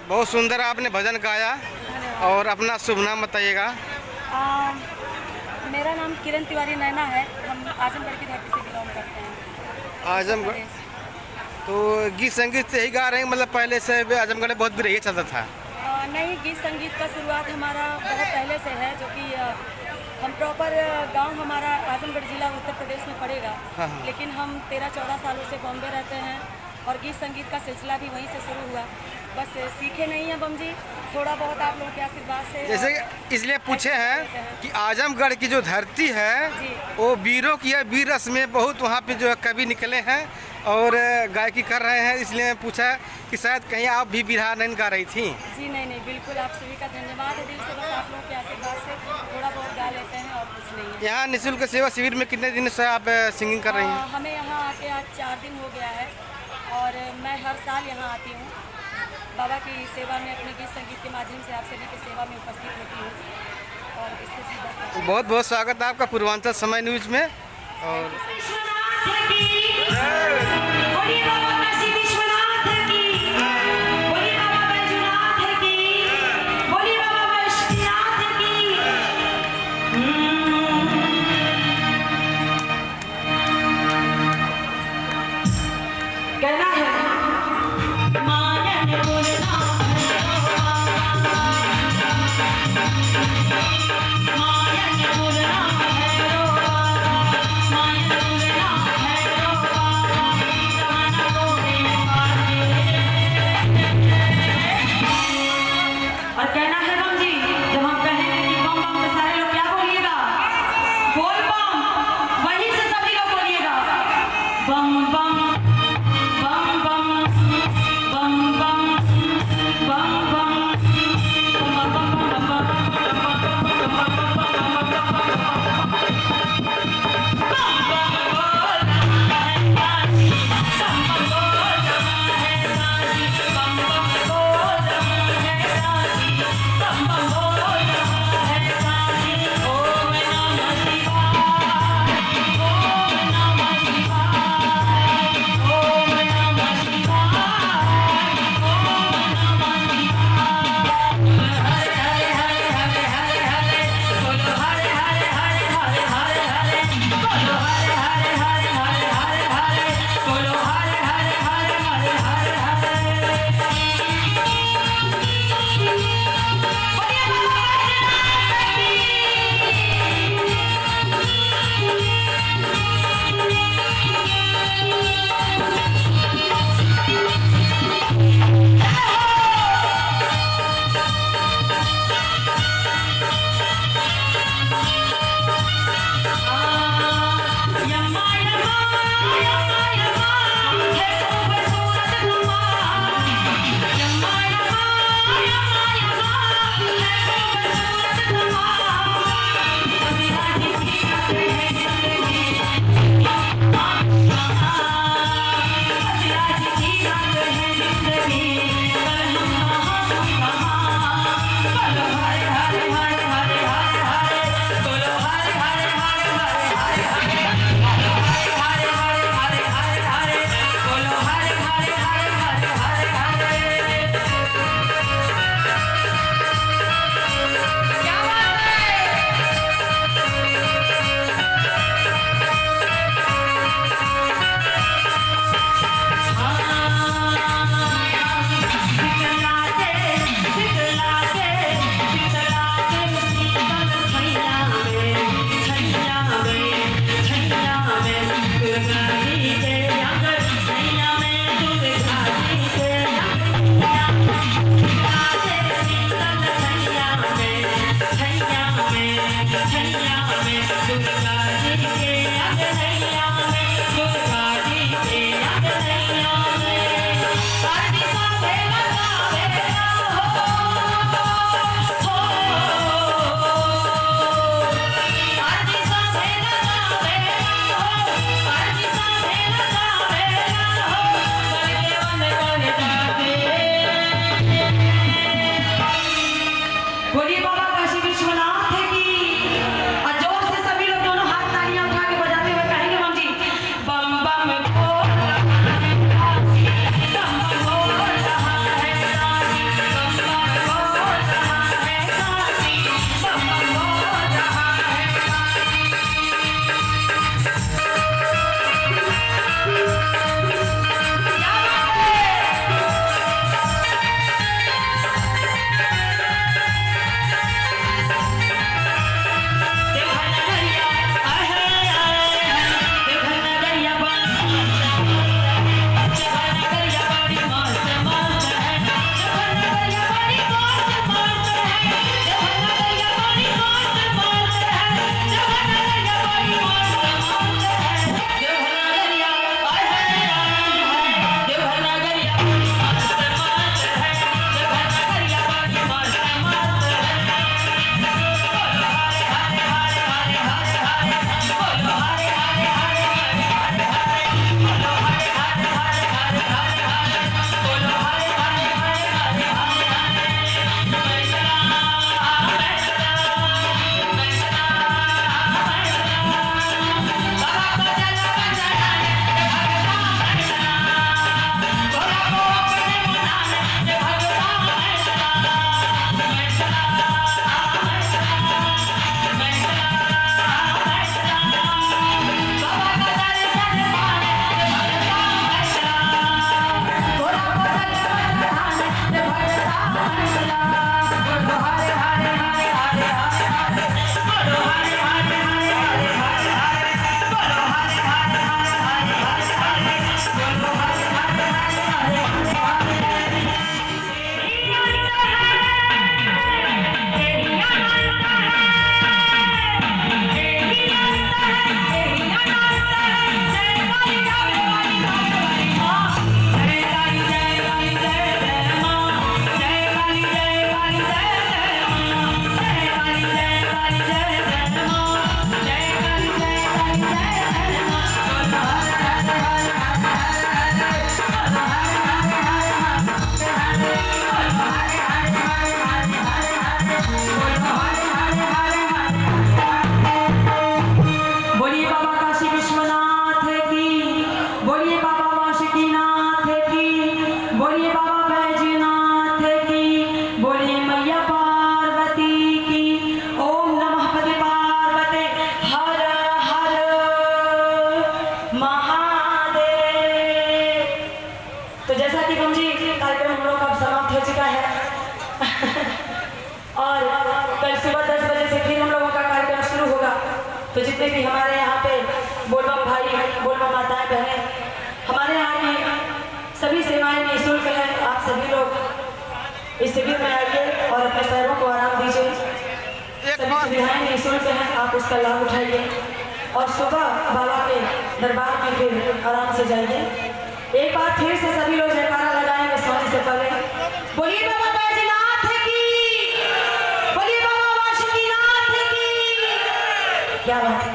बहुत सुंदर आपने भजन गाया। और अपना शुभ नाम बताइएगा। मेरा नाम किरण तिवारी नैना है। हम आजमगढ़ की धरती से बिलोंग करते हैं। आजमगढ़। तो गीत संगीत से ही गा रहे हैं, मतलब पहले से भी आजमगढ़ में बहुत भी चलता था? नहीं, गीत संगीत का शुरुआत हमारा बहुत पहले से है, जो कि हम प्रॉपर गांव हमारा आजमगढ़ जिला उत्तर प्रदेश में पड़ेगा। हाँ। लेकिन हम 13-14 सालों से बॉम्बे रहते हैं और गीत संगीत का सिलसिला भी वहीं से शुरू हुआ। बस सीखे नहीं हैं बम जी, थोड़ा बहुत आप लोगों के आशीर्वाद से। जैसे इसलिए पूछे हैं कि आजमगढ़ की जो धरती है वो वीरों की है, वीर रस में बहुत वहाँ पे जो है कवि निकले हैं और गायकी कर रहे हैं, इसलिए पूछा कि शायद कहीं आप भी बिरहा नहीं गा रही थी। जी नहीं, बिल्कुल आप सभी का धन्यवाद है दिल से। बस आप लोगों के आशीर्वाद से थोड़ा बहुत गा लेते हैं और कुछ नहीं है। यहाँ निःशुल्क सेवा शिविर में कितने दिन से आप सिंगिंग कर रही हैं? हमें यहाँ आके आज 4 दिन हो गया है और मैं हर साल यहाँ आती हूँ। बाबा की सेवा में अपने गीत संगीत के माध्यम से आप सभी की सेवा में उपस्थित होती हूँ और इससे सीधा बहुत बहुत स्वागत है आपका पूर्वांचल समय न्यूज में। और चुका है और कल सुबह 10 बजे से फिर हम लोगों का कार्यक्रम शुरू होगा। तो जितने भी हमारे यहाँ पे बोलबम भाई, बोलबम माताएं, बहनें, हमारे यहाँ की सभी सेवाएं निःशुल्क है। आप सभी लोग इस शिविर में आइए और अपने पैरों को आराम दीजिए। सभी सुविधाएं निःशुल्क हैं, आप उसका लाभ उठाइए और सुबह बाबा के दरबार में फिर आराम से जाइए। एक बार फिर से सभी लोग जयकारा लगाएंगे सोने से पहले। बोलिए बाबा बैजनाथ की, बोलिए बाबा वासुकीनाथ की। क्या बात है।